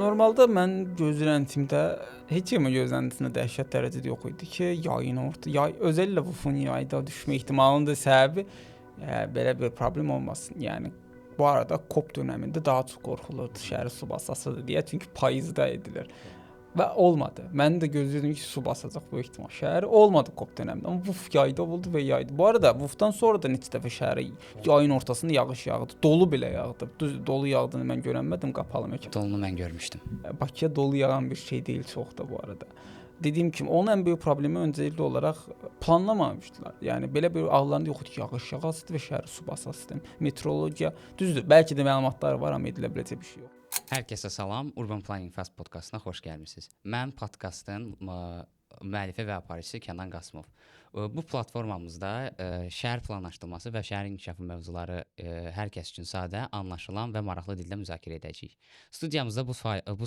Normalda mən gözləntimdə heç kimin gözləntisində dəhşət dərəcədə yox idi ki, yay özəllə Vufun yayda düşmə ehtimalının da səbəbi belə bir problem olmasın. Yəni bu arada COP dövründə daha çox qorxulurdu şəhəri su basasıdır deyə, çünki payızda edilir. Və olmadı. Mən də gözləyirdim ki, su basacaq bu ehtimal şəhəri. Olmadı COP dövründə. Amma Vuf yayda oldu və yaydı. Bu arada Vufdan sonra da neçə dəfə şəhərə yayın ortasında yağış yağdı. Dolu belə yağdı. Düz dolu yağdığını mən görənmədim qapalı məkan. Dolunu mən görmüşdüm. Bakıya dolu yağan bir şey deyil çox da bu arada. Dediyim kimi onun ən böyük problemi öncəlikli olaraq planlamamışdılar. Yəni belə bir ağlarında yox idi ki, yağış yağasıdır və şəhəri su basasıdır. Meteorologiya düzdür. Bəlkə də məlumatlar var, amma edilə biləcək bir şey yox. Hər kəsə salam, Urban Planning Fast podkastına xoş gəlmisiniz. Mən podkastın müəllifi və aparıcısı Kənan Qasımov. Bu platformamızda şəhər planlaşdırması və şəhər inkişafı mövzuları hər kəs üçün sadə, anlaşılan və maraqlı dildə müzakirə edəcəyik. Studiyamızda bu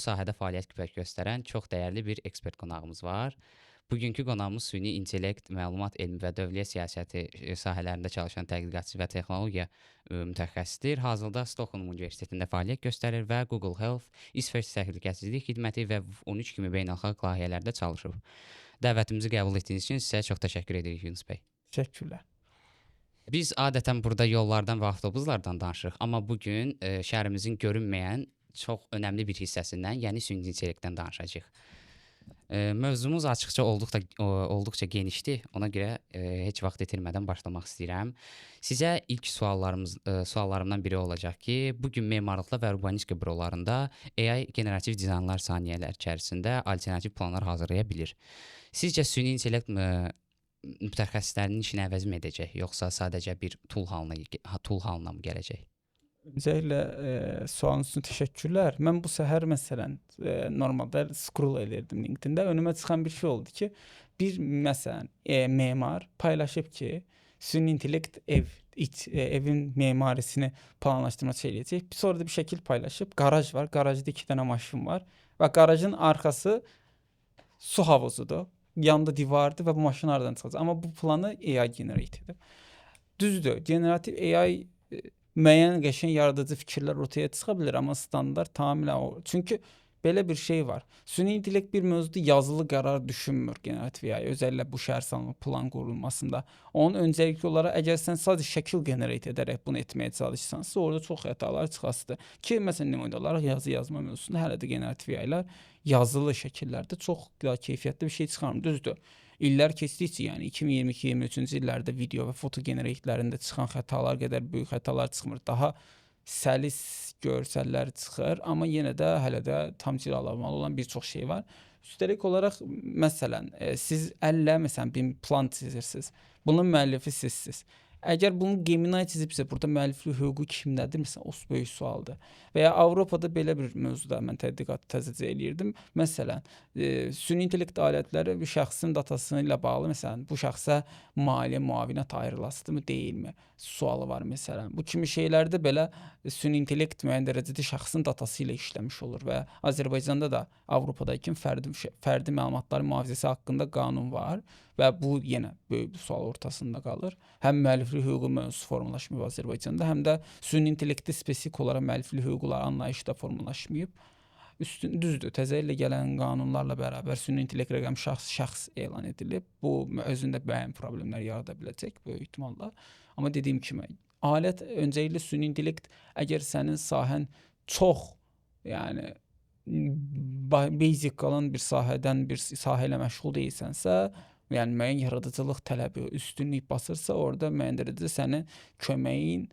sahədə fəaliyyət göstərən çox dəyərli bir ekspert qonağımız var. Bugünkü qonağımız süni intellekt, məlumat elmi və dövlət siyasəti sahələrində çalışan tədqiqatçı və texnologiya mütəxəssisidir. Hazırda Stockholm Universitetində fəaliyyət göstərir və Google Health, İsveç Təhlükəsizlik Xidməti və 13 kimi beynəlxalq layihələrdə çalışıb. Dəvətimizi qəbul etdiyiniz üçün sizə çox təşəkkür edirik Yunus bəy. Təşəkkürlər. Biz adətən burada yollardan və avtobuslardan danışırıq, amma bu gün şəhərimizin görünməyən çox önəmli bir hissəsindən, yəni süni intellektdən danışacağıq. Mövzumuz açıqca olduqca genişdir. Ona görə heç vaxt itirmədən başlamaq istəyirəm. Sizə ilk suallarımdan biri olacaq ki, bu gün memarlıqda və urbanistika bürolarında AI generativ dizaynlar saniyələr içərisində alternativ planlar hazırlaya bilir. Sizcə süni intellekt mütəxəssislərinin işini əvəz edəcək, yoxsa sadəcə bir tool halına mı gələcək? Öncəliklə sualınız üçün təşəkkürlər. Mən bu səhər məsələn normalda scroll edirdim LinkedIn-də. Önümə çıxan bir şey oldu ki, bir məsələn memar paylaşıb ki, süni intellekt evin memarisini planlaşdırması eləyəcək. Sonra da bir şəkil paylaşıb, qaraj var. Qarajda 2 dənə maşın var və qarajın arxası su havuzudur. Yanında divardır və bu maşın aradan çıxacaq. Amma bu planı AI generate edib. Düzdür, generativ AI müəyyən qəşəng yaradıcı fikirlər ortaya çıxa bilər, amma standart tamamilə o. Çünki belə bir şey var. Süni intellekt bir mövzuda yazılı qərar düşünmür generativ AI, özəllə bu şəhər salma plan qurulmasında. Onun öncəlikli olaraq əgər sən sadəcə şəkil generate edərək bunu etməyə çalışsansa, orada çox xətalar çıxasıdır. Ki məsələn nümunə olaraq yazı yazma mövzusunda hələ də generativ AI-lər yazılı şəkillərdə çox daha keyfiyyətli bir şey çıxarmır. Düzdür. İllər keçdikcə, yəni 2022-23-cü illərdə video və foto generatlərində çıxan xətalar qədər böyük xətalar çıxmır. Daha səlis görsəllər çıxır, amma yenə də hələ də tam cilalamalı olan bir çox şey var. Üstəlik olaraq məsələn, siz əllə məsələn bir plan çizirsiniz. Bunun müəllifi sizsiniz. Əgər bunu Gemini çizibsə, burada müəlliflik hüququ kimdədir? Məsələn, o böyük sualdır. Və ya Avropada belə bir mövzuda mən tədqiqat təzəcə eləyirdim. Məsələn, süni intellekt alətləri bir şəxsin datasını ilə bağlı, məsələn, bu şəxsə maliyyə müavinət ayrılasıdırmı, deyilmi? Sualı var məsələn. Bu kimi şeylərdə belə süni intellekt müəyyən dərəcədə şəxsin datası ilə işləmiş olur və Azərbaycanda da Avropada kimi fərdi məlumatların mühafizəsi haqqında qanun var və bu yenə böyük bir sual ortasında qalır. Həm müəlliflik hüququ mövzusu formalaşmayıb Azərbaycanda, həm də süni intellekti spesifik olaraq müəlliflik hüquqları anlayışda formalaşmayıb. Düzdür, təzə ilə gələn qanunlarla bərabər süni intellekt rəqəm şəxs elan edilib. Bu özündə müəyyən problemlər yarada biləcək böyük ehtimalla. Amma dediyim kimi, alət öncəliklə süni intellekt əgər sənin sahən çox, yəni basic qalan bir sahədən bir sahə ilə məşğul deyilsənsə, yəni müəyyən yaradıcılıq tələbi üstünlük basırsa, orada müəyyən dərəcədə sənin köməyin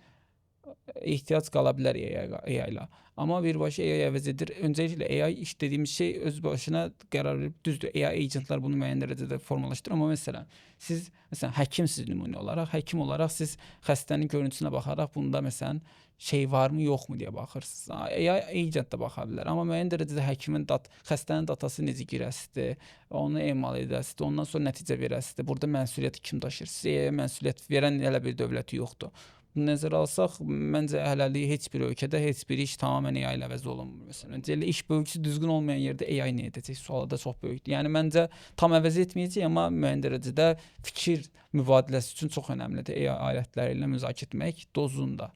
ehtiyac qala bilər AI-la. Amma birbaşa AI əvəz edir. Öncəliklə AI iş dediyimiz şey öz başına qərar verib, düzdür. AI agentlar bunu müəyyən dərəcədə formalaşdırır. Amma məsələn, siz həkimsiz nümunə olaraq, həkim olaraq siz xəstənin görüntüsünə baxaraq bunda məsələn şey varmı, yoxmu deyə baxırsınız. AI agent də baxa bilər. Amma müəyyən dərəcədə həkimin xəstənin datası necə girəsidir, onu emal edəsidir, ondan sonra nəticə verəsidir. Burada məsuliyyəti kim daşıyır? Sizə məsuliyyət verən elə bir dövlət yoxdur. Nəzərə alsaq, məncə hələlik heç bir ölkədə heç bir iş tamamilə AI ilə əvəz olunmur. Məsələn, iş bölgüsü düzgün olmayan yerdə AI nə edəcək? Sualı da çox böyükdür. Yəni məncə tam əvəz etməyəcək, amma müəyyən dərəcədə fikir mübadiləsi üçün çox önəmlidir. AI alətləri ilə müzakirə etmək dozunda.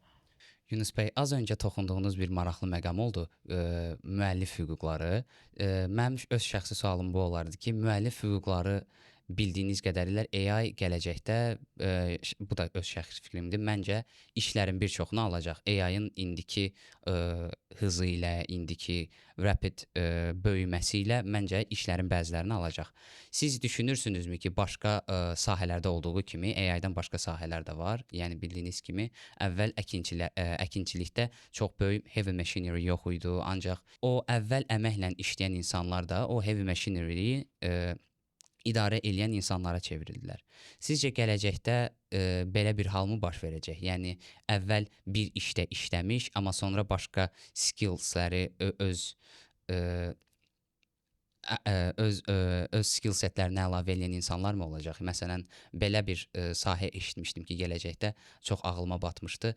Yunus bəy, az öncə toxunduğunuz bir maraqlı məqam oldu, müəllif hüquqları. Mənim öz şəxsi sualım bu olardı ki, müəllif hüquqları bildiyiniz qədərilə AI gələcəkdə, bu da öz şəxsi fikrimdir, məncə işlərin bir çoxunu alacaq. AI-ın indiki hızı ilə, indiki rapid böyüməsi ilə məncə işlərin bəzilərini alacaq. Siz düşünürsünüzmü ki, başqa sahələrdə olduğu kimi AI-dan başqa sahələr də var? Yəni bildiyiniz kimi əvvəl əkinçilikdə çox böyük heavy machinery yox idi, ancaq o əvvəl əməklə işləyən insanlar da o heavy machinery-yi idarə edən insanlara çevrildilər. Sizcə gələcəkdə belə bir hal mı baş verəcək? Yəni əvvəl bir işdə işləmiş, amma sonra başqa skillsləri öz skill setlərinə əlavə edən insanlar mı olacaq? Məsələn, belə bir sahə eşitmişdim ki, gələcəkdə çox ağlıma batmışdı.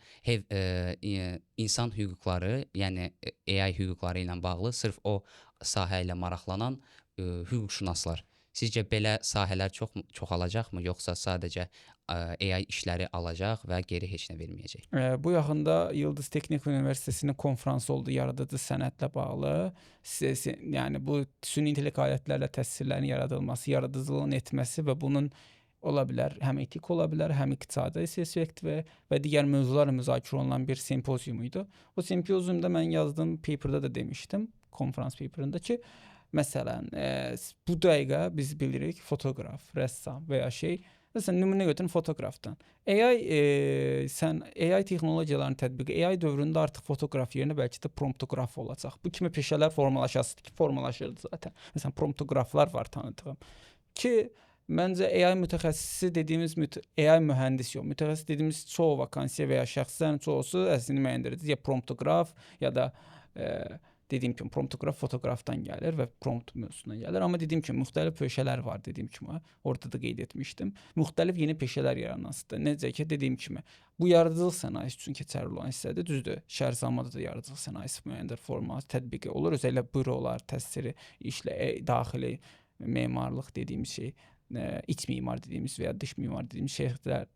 İnsan hüquqları, yəni AI hüquqları ilə bağlı sırf o sahə ilə maraqlanan hüquqşünaslar. Sizcə belə sahələr çoxalacaqmı, yoxsa sadəcə AI işləri alacaq və geri heç nə verməyəcək? Bu yaxında Yıldız Texnik Üniversitesinin konfransı oldu yaradıcı sənətlə bağlı. Yəni bu süni intellekt alətlərlə təsvirlərin yaradılması, yaradıcılığın etməsi və bunun ola bilər, həm etik ola bilər, həm iqtisadi aspekt və digər mövzularla müzakirə olunan bir simpozium idi. O simpoziumda mən yazdığım paperda da demişdim, konferans paperında ki, məsələn, bu dəqiqə biz bilirik fotoqraf, rəssam və ya məsələn, nümunə götürün fotoqrafdan. AI texnologiyalarının tətbiqi AI dövründə artıq fotoqraf yerinə bəlkə də promptoqraf olacaq. Bu kimi peşələr formalaşırdı zaten. Məsələn, promptoqraflar var tanıdığım ki, məncə AI mütəxəssisi dediyimiz AI mühəndis yox, mütəxəssis dediyimiz çoğu vakansiya və ya şəxslərin çoxusu əslini müəyyəndir. Ya promptoqraf ya da dediyim kimi promptoqraf fotoqrafdan gəlir və prompt mövzusundan gəlir. Amma dediyim kimi müxtəlif peşələr var, dediyim kimi orada da qeyd etmişdim. Müxtəlif yeni peşələr yaranmasıdır. Necə ki, dediyim kimi bu yaradıcılıq sənayesi üçün keçərli olan hissədir. Düzdür, şəhərsalmada da yaradıcılıq sənayesi müəyyən forma tətbiqi olur. Özəlliklə bürolar, təsviri işlə daxili memarlıq dediyimiz şey, iç mimar dediyimiz və ya dış mimar dediyimiz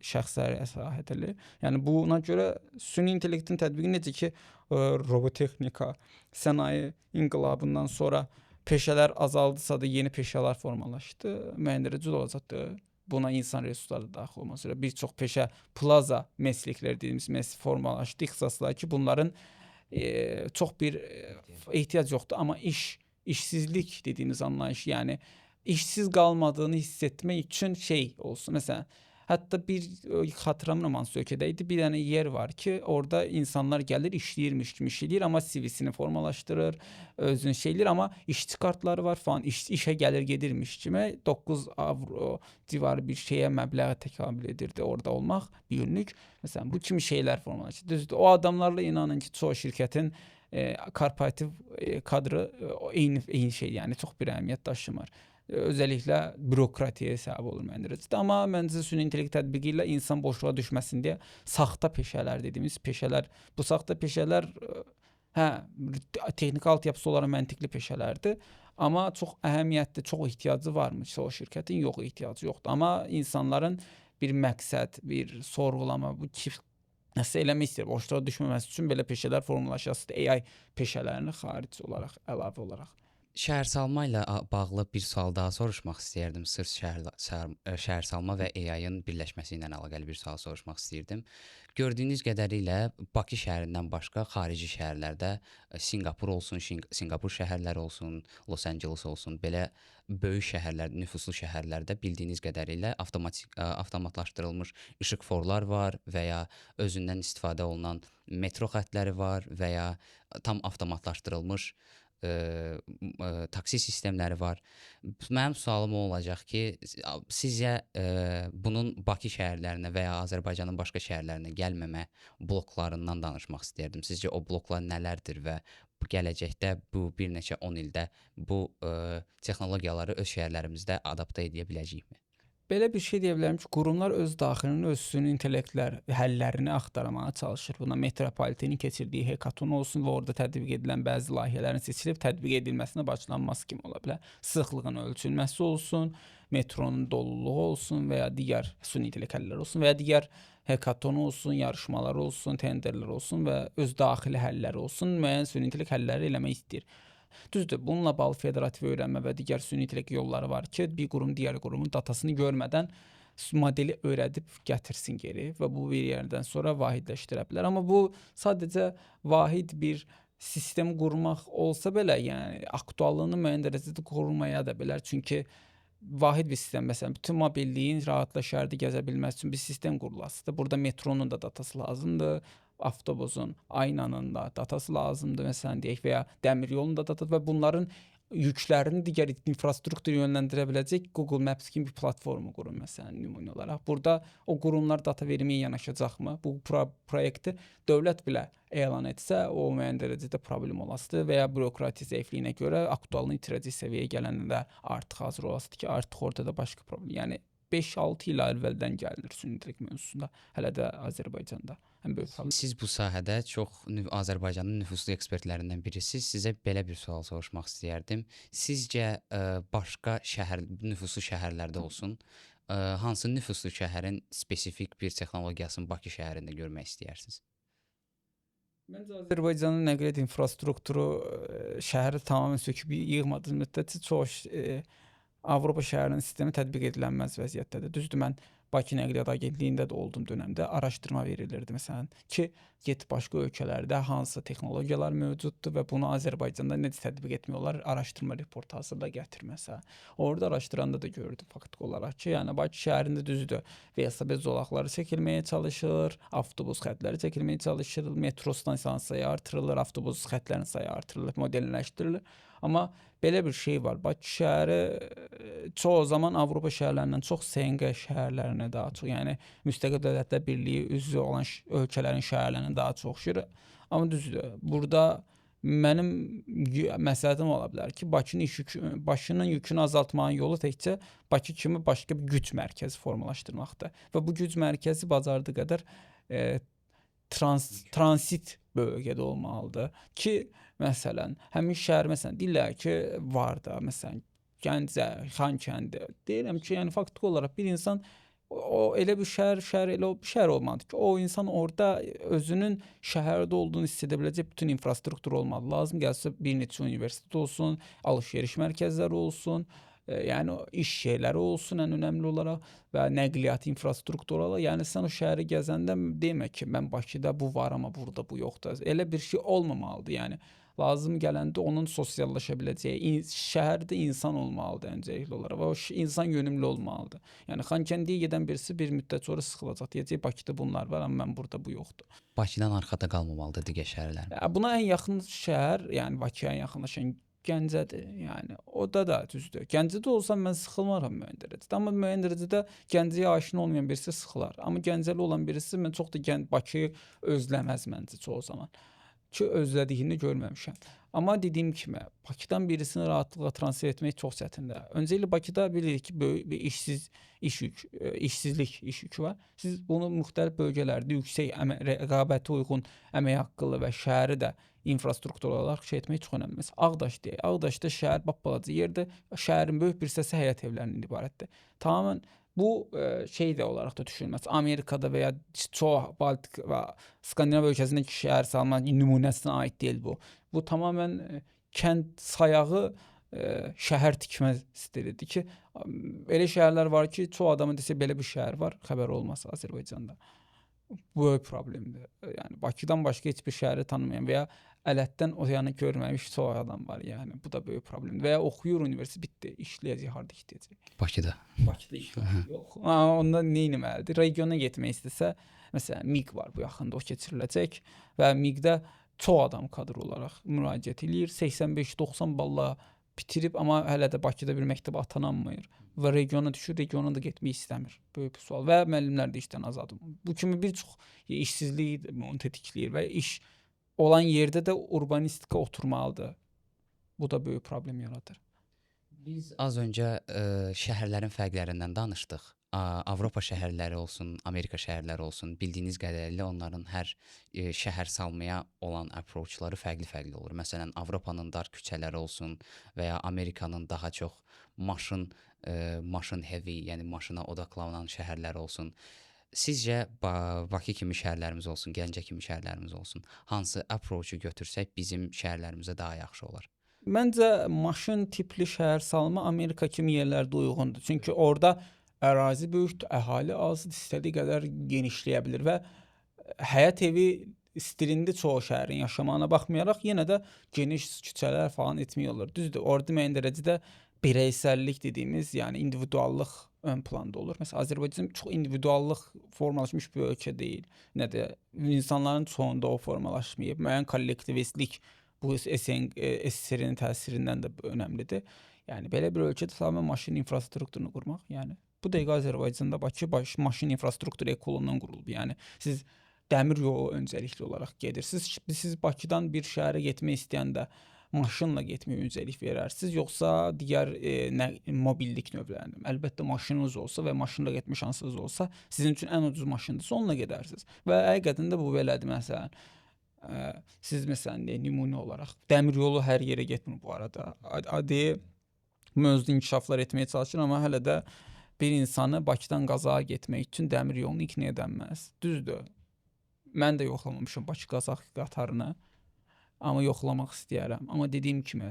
şəxslər əsahat edilir. Yəni buna görə süni intellektin tətbiqi necə ki, robotexnika, sənaye inqilabından sonra peşələr azaldısa da yeni peşələr formalaşdı, müəyyəndirici olacaqdır. Buna insan resursları da daxil olması üzrə bir çox peşə plaza mesleklər dediyimiz formalaşdı, ixtisaslar ki, bunların çox bir ehtiyac yoxdur, amma işsizlik dediyimiz anlayış, yəni işsiz qalmadığını hiss etmək üçün olsun. Məsələn, hətta bir xatırlamıram hansı ölkədə idi, bir dənə yer var ki, orada insanlar gəlir, işləyirmiş kimi işləyir, amma CV-sini formalaşdırır, özünü eləyir, amma işçi kartları var falan, işə gəlir gedirmiş kimi 9 avro civarı bir məbləğə təkamül edirdi orada olmaq bir günlük. Məsələn, bu kimi şeylər formalaşır. Düzdür, o adamlarla inanın ki, çoğu şirkətin korporativ kadrı eyni şey, yəni çox bir əhəmiyyət daşımır. Özəlliklə bürokratiyaya səbəb olur məncə. Amma məncə süni intellekt tətbiqi ilə insan boşluğa düşməsin deyə saxta peşələr dediyimiz peşələr, bu saxta peşələr texniki altyapısı olaraq məntiqli peşələrdir. Amma çox əhəmiyyətli, çox ehtiyacı varmış o şirkətin, yox ehtiyacı yoxdur. Amma insanların bir məqsəd, bir sorğulama, bu nəsə eləmək istəyir, boşluğa düşməməsi üçün belə peşələr formalaşasıdır. AI peşələrini xarici olaraq, əlavə olaraq. Şəhərsalma ilə bağlı bir sual daha soruşmaq istəyirdim. Sırf şəhərsalma və AI-ın birləşməsi ilə əlaqəli bir sual soruşmaq istəyirdim. Gördüyünüz qədərilə Bakı şəhərindən başqa xarici şəhərlərdə Sinqapur olsun, Sinqapur şəhərləri olsun, Los Angeles olsun, belə böyük şəhərlər, nüfuslu şəhərlərdə bildiyiniz qədərilə avtomatlaşdırılmış işıqforlar var və ya özündən istifadə olunan metro xəttləri var və ya tam avtomatlaşdırılmış taksi sistemləri var. Mənim sualım olacaq ki, sizcə bunun Bakı şəhərlərinə və ya Azərbaycanın başqa şəhərlərinə gəlməmə bloklarından danışmaq istəyirdim. Sizcə o bloklar nələrdir və gələcəkdə bu bir neçə 10 ildə bu texnologiyaları öz şəhərlərimizdə adaptə edə biləcəyikmi? Belə bir şey deyə bilərəm ki, qurumlar öz daxilində öz süni intellektlər həllərini axtarmağa çalışır. Buna metropolitenin keçirdiyi hekaton olsun və orada tətbiq edilən bəzi layihələrin seçilib tətbiq edilməsinə başlanması kimi ola bilər. Sıxlığın ölçülməsi olsun, metronun doluluğu olsun və ya digər süni intellekt həlləri olsun və ya digər hekaton olsun, yarışmalar olsun, tenderlər olsun və öz daxili həlləri olsun, müəyyən süni intellekt həlləri eləmək istəyir. Düzdür, bununla bağlı federativ öyrənmə və digər süni intellekt yolları var ki, bir qurum digər qurumun datasını görmədən modeli öyrədib gətirsin geri və bu bir yerdən sonra vahidləşdirə bilər. Amma bu sadəcə vahid bir sistem qurmaq olsa belə, yəni aktuallığını müəyyən dərəcədə qorumaya da bilər. Çünki vahid bir sistem, məsələn, bütün mobilliyin rahatla şəhərdə gəzə bilməsi üçün bir sistem qurulasıdır. Burada metronun da datası lazımdır, avtobusun, aynanın da datası lazımdır, məsələn deyək, və ya dəmir yolunun da datası və bunların yüklərini digər infrastruktura yönləndirə biləcək Google Maps kimi bir platforma qurun, məsələn, nümunə olaraq. Burada o qurumlar data verməyə yanaşacaqmı? Bu proyekti dövlət belə elan etsə, o müəyyən dərəcədə problem olasıdır və ya bürokratiya zəifliyinə görə aktuallığını itirəcək səviyyəyə gələndə artıq hazır olasıdır ki, artıq ortada başqa problem. Yəni 5-6 il əvvəldən gəlinir süni intellekt mövzusunda, hələ də Azərbaycanda. Ən böyük problem. Siz bu sahədə çox Azərbaycanın nüfuzlu ekspertlərindən birisiniz. Sizə belə bir sual soruşmaq istəyərdim. Sizcə başqa nüfuzlu şəhərlərdə olsun, hansı nüfuzlu şəhərin spesifik bir texnologiyasını Bakı şəhərində görmək istəyirsiniz? Məncə Azərbaycanın nəqliyyat infrastrukturu şəhəri tamamilə söküb yığmadığı müddətcə çox Avropa şəhərinin sistemi tətbiq edilənməz vəziyyətdədir. Düzdür, mən Bakı Nəqliyyat Agentliyində də olduğum dönəmdə araşdırma verilirdi, məsələn, ki, get başqa ölkələrdə hansı texnologiyalar mövcuddur və bunu Azərbaycanda necə tətbiq etmək olar, araşdırma reportu hazırda gətir, məsələn. Orada araşdıranda da gördüm faktiki olaraq ki, yəni Bakı şəhərində düzdür, velosiped zolaqları çəkilməyə çalışır, avtobus xətləri çəkilməyə çalışır, metro stansiyalarının sayı artırılır, avtobus xətlərinin sayı artırılır, modelləşdirilir. Amma belə bir şey var. Bakı şəhəri çoğu zaman Avropa şəhərlərindən çox SNQ şəhərlərinə daha çox, yəni müstəqil dövlətlər birliyi üzvü olan ölkələrin şəhərlərinə daha çox oxşayır. Amma düzdür, burada mənim məsləhətim ola bilər ki, Bakının yükünü azaltmanın yolu təkcə Bakı kimi başqa bir güc mərkəzi formalaşdırmaqdır. Və bu güc mərkəzi bacardığı qədər transit bölgədə olmalıdır ki, məsələn, həmin şəhər, məsələn, deyirlər ki, var da, məsələn, Gəncə, Xankəndi. Deyirəm ki, yəni faktiki olaraq bir insan o elə bir şəhər elə bir şəhər olmalıdır ki, o insan orada özünün şəhərdə olduğunu hiss edə biləcək bütün infrastruktur olmalı. Lazım gəlsə bir neçə universitet olsun, alış-veriş mərkəzləri olsun, yəni iş yerləri olsun ən önəmli olaraq və nəqliyyat infrastrukturu. Yəni sən o şəhəri gəzəndə demə ki, mən Bakıda bu var, amma burada bu yoxdur. Elə bir şey olmamalıdır. Yəni lazım gələndə onun sosiallaşa biləcəyi şəhərdə insan olmalıdır öncəlikli olaraq və o insan yönümlü olmalıdır. Yəni Xankəndiyə gedən birisi bir müddət sonra sıxılacaq. Deyəcək Bakıda bunlar var, amma mən burada bu yoxdur. Bakıdan arxada qalmamalıdır digər şəhərlər. Buna ən yaxın şəhər, yəni Bakıya ən yaxınlaşan Gəncədir. Yəni o da düzdür. Gəncədə olsam mən sıxılmaram müəyyən dərəcədə. Amma müəyyən dərəcədə Gəncəyə aşina olmayan birisi sıxılar. Amma Gəncəli olan birisi mən çox da Bakıyı özləməz məncə çoxu zaman. Ki özlədiyini görməmişəm. Amma dediyim kimi, Bakıdan birisini rahatlıqla transfer etmək çox çətindir. Öncəliklə Bakıda bilirik ki, böyük bir işsizlik yükü var. Siz bunu müxtəlif bölgələrdə yüksək rəqabətə uyğun əmək haqqılı və şəhəri də infrastruktur olaraq şey etmək çox önəmlidir. Ağdaş deyək. Ağdaşda şəhər balaca yerdir. Şəhərin böyük bir hissəsi həyət evlərindən ibarətdir. Tamamilə bu şey də olaraq da düşünülməz. Amerikada və ya çox Baltik və Skandinav ölkəsindəki şəhər salma nümunəsinə aid deyil bu. Bu tamamilə kənd sayağı şəhər tikmə stilidir ki, elə şəhərlər var ki, çox adamın desə belə bir şəhər var, xəbər olmaz Azərbaycanda. Bu böyük problemdir. Yəni Bakıdan başqa heç bir şəhəri tanımayan və ya ələtdən o yanı görməmiş çox adam var. Yəni bu da böyük problemdir. Və ya oxuyur universitet bitdi, işləyəcək, harda işləyəcək? Bakıda. Bakıda işləyəcək. Yox. Onda nə etməlidir? Regiona getmək istəsə, məsələn, MİQ var bu yaxında, o keçiriləcək və MİQ-də çox adam kadr olaraq müraciət eləyir. 85-90 balla bitirib, amma hələ də Bakıda bir məktəbə atanamır və regiona düşür, regiona da getmək istəmir. Böyük bir sual. Və müəllimlər də işdən azaddır. Bu kimi bir çox işsizlik onu tetikləyir və iş olan yerdə də urbanistika oturmalıdır. Bu da böyük problem yaradır. Biz az öncə şəhərlərin fərqlərindən danışdıq. Avropa şəhərləri olsun, Amerika şəhərləri olsun, bildiyiniz qədərilə onların hər şəhər salmaya olan approachları fərqli-fərqli olur. Məsələn, Avropanın dar küçələri olsun və ya Amerikanın daha çox maşın heavy, yəni maşına odaqlanan şəhərləri olsun. Sizcə Bakı kimi şəhərlərimiz olsun, Gəncə kimi şəhərlərimiz olsun, hansı approachu götürsək bizim şəhərlərimizə daha yaxşı olar? Məncə maşın tipli şəhər salma Amerika kimi yerlərdə uyğundur. Çünki orada ərazi böyükdür, əhali azdır, istədiyi qədər genişləyə bilir və həyət evi stilində çoxu şəhərin yaşamağına baxmayaraq yenə də geniş küçələr falan etmək olur. Düzdür, orada müəyyən dərəcədə bireysəllik dediyimiz, yəni individuallıq ön planda olur. Məsələn, Azərbaycan çox individuallıq formalaşmış bir ölkə deyil. Nədir? İnsanların çoxunda o formalaşmayıb. Müəyyən kollektivistlik bu SSR-nin təsirindən də önəmlidir. Yəni belə bir ölkədə tamamilə maşın infrastrukturunu qurmaq, yəni bu dəqiqə Azərbaycanda Bakı maşın infrastrukturu ekolundan qurulub. Yəni siz dəmir yolu öncəlikli olaraq gedirsiniz. Siz Bakıdan bir şəhərə getmək istəyəndə maşınla getməyə öncəlik verərsiniz, yoxsa digər mobillik növlərinə? Əlbəttə maşınınız olsa və maşınla getmə şansınız olsa, sizin üçün ən ucuz maşındırsa onunla gedərsiniz. Və həqiqətən də bu belədir. Məsələn, siz məsələn nümunə olaraq dəmir yolu hər yerə getmir bu arada. Adi mövzu inkişaflar etməyə çalışır, amma hələ də bir insanı Bakıdan Qazaxa getmək üçün dəmir yolunu iqna edəməz. Düzdür. Mən də yoxlamamışam Bakı-Qazax qatarını, amma yoxlamaq istəyərəm. Amma dediyim kimi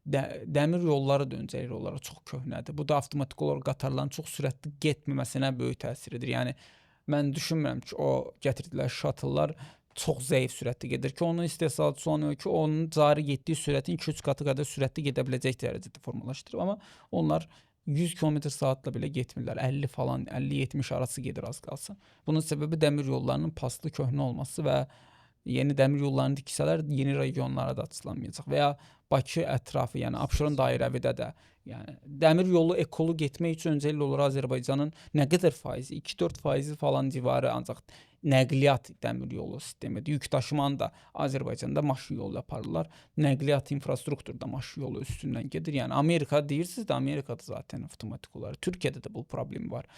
dəmir yolları da öncəlik olaraq çox köhnədir. Bu da avtomatik olaraq qatarların çox sürətli getməməsinə böyük təsiridir. Yəni mən düşünmürəm ki, o gətirdilər şatıllar çox zəif sürətli gedir ki, onun istehsalatçısı olan ölkə onun cari getdiyi sürətin 2-3 qatı qədər sürətli gedə biləcək dərəcədə formalaşdırıb. Amma onlar 100 km/saatla belə getmirlər. 50 falan, 50-70 arası gedir az qalsın. Bunun səbəbi dəmir yollarının paslı köhnə olması və yeni dəmir yollarını tiksələr yeni regionlara da açılamayacaq və ya Bakı ətrafı, yəni Abşeron dairəvidə də, yəni dəmir yolu ekolu getmək üçün öncəliklə olaraq Azərbaycanın nə qədər faizi, 2-4% falan civarı ancaq nəqliyyat dəmir yolu sistemidir. Yük daşımanı da Azərbaycanda maşın yolu aparırlar. Nəqliyyat infrastrukturu da maşın yolu üstündən gedir. Yəni Amerika deyirsiniz də, Amerikada zaten avtomatik olaraq. Türkiyədə də bu problem var.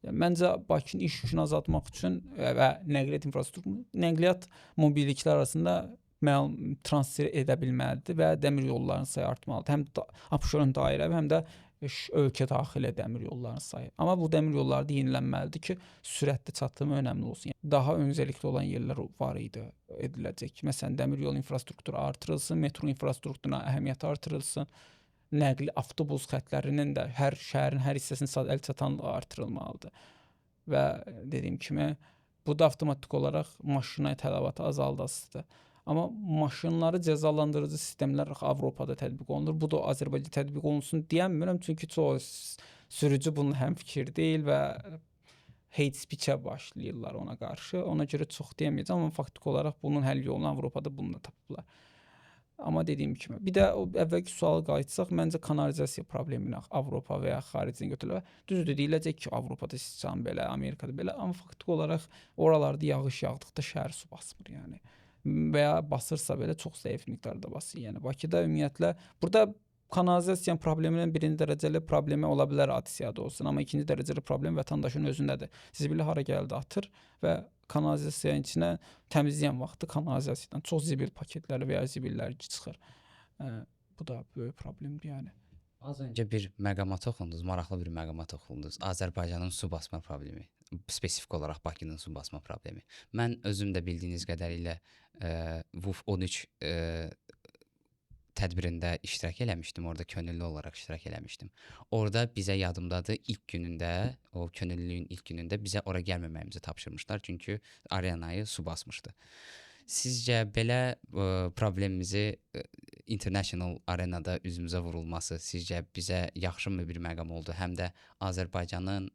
Məncə Bakının iş yükünü azaltmaq üçün və nəqliyyat infrastrukturu, nəqliyyat mobilliklər arasında transfer edə bilməlidir və dəmir yollarının sayı artmalıdır. Həm Abşeron dairəvi, həm də ölkə daxili dəmir yollarının sayı. Amma bu dəmir yolları da yenilənməlidir ki, sürətli çatdırma önəmli olsun. Yəni, daha öncəlikli olan yerlər var idi, ediləcək. Məsələn, dəmir yolu infrastrukturu artırılsın, metro infrastrukturuna əhəmiyyəti artırılsın. Nəqli avtobus xətlərinin də hər şəhərin hər hissəsinin əl çatanlığı artırılmalıdır. Və dediyim kimi, bu da avtomatik olaraq maşına tələbatı azaldasıdır. Amma maşınları cəzalandırıcı sistemlər Avropada tətbiq olunur. Bu da Azərbaycanda tətbiq olunsun deyəmirəm, çünki çox sürücü bunun həmfikir deyil və hate speech-ə başlayırlar ona qarşı. Ona görə çox deyəməyəcəm, amma faktiki olaraq bunun həll yolunu Avropada bununla tapıblar. Amma dediyim kimi, bir də o əvvəlki suala qayıtsaq, məncə kanalizasiya problemini Avropa və ya xaricdən götürürlər. Düzdür, deyiləcək ki, Avropada sistem belə, Amerikada belə, amma faktiki olaraq oralarda yağış yağdıqda şəhər su basmır, yəni. Və ya basırsa belə çox zəif miqdarda basır. Yəni Bakıda ümumiyyətlə burada kanalizasiya probleminin birinci dərəcəli problemi ola bilər hadisədə olsun, amma ikinci dərəcəli problem vətəndaşın özündədir. Zibil hara gəldi atır və kanalizasiyanın içinə təmizləyən vaxtı kanalizasiyadan çox zibil paketləri və ya zibillər çıxır. Bu da böyük problemdir yəni. Az öncə bir məqama toxundunuz, maraqlı bir məqama toxundunuz. Azərbaycanın su basma problemi, spesifik olaraq Bakının su basma problemi. Mən özüm də bildiyiniz qədərilə WUF 13 tədbirində iştirak eləmişdim, orada könüllü olaraq iştirak eləmişdim. Orada bizə yadımdadır, ilk günündə, o könüllülüyün ilk günündə bizə ora gəlməməyimizi tapşırmışlar, çünki arenayı su basmışdı. Sizcə belə problemimizi international arenada üzümüzə vurulması sizcə bizə yaxşımı bir məqam oldu? Həm də Azərbaycanın,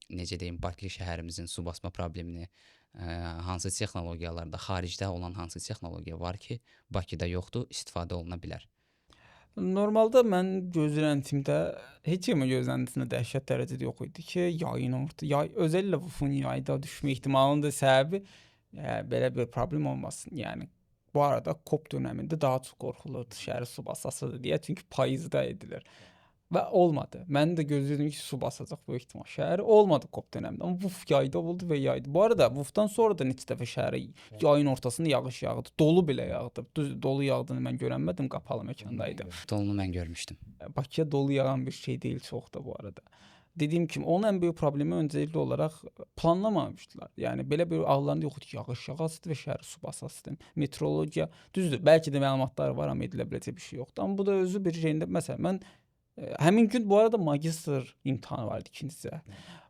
necə deyim, Bakı şəhərimizin su basma problemini hansı texnologiyalarda, xaricdə olan hansı texnologiya var ki, Bakıda yoxdur, istifadə oluna bilər? Normalda mən gözləntimdə heç kimin gözləntisində dəhşət dərəcədə yox idi ki, özəllə WUF-un yayda düşmə ehtimalının da səbəbi belə bir problem olmasın. Yəni bu arada COP dönəmində daha çox qorxulurdu şəhəri su basasıdır deyə, çünki payızda edilir. Və olmadı. Mən də gözləyirdim ki, su basacaq böyük ehtimal şəhəri. Olmadı COP dönəmində. Amma Vuf yayda oldu və yaydı. Bu arada Vufdan sonra da neçə dəfə şəhərə yayın ortasında yağış yağdı. Dolu belə yağdı. Düz dolu yağdığını mən görənmədim, qapalı məkandaydı. Dolunu mən görmüşdüm. Bakıya dolu yağan bir şey deyil çox da bu arada. Dediyim kimi onun ən böyük problemi öncəlikli olaraq planlamamışdılar. Yəni belə bir ağlarında yox idi ki, yağış yağasıdır və şəhəri su basasıdır. Meteorologiya düzdür. Bəlkə də məlumatlar var, amma edilə biləcək bir şey yoxdur. Amma bu da özü bir şeyində məsələn mən həmin gün bu arada magistr imtahanı vardı ikincisi.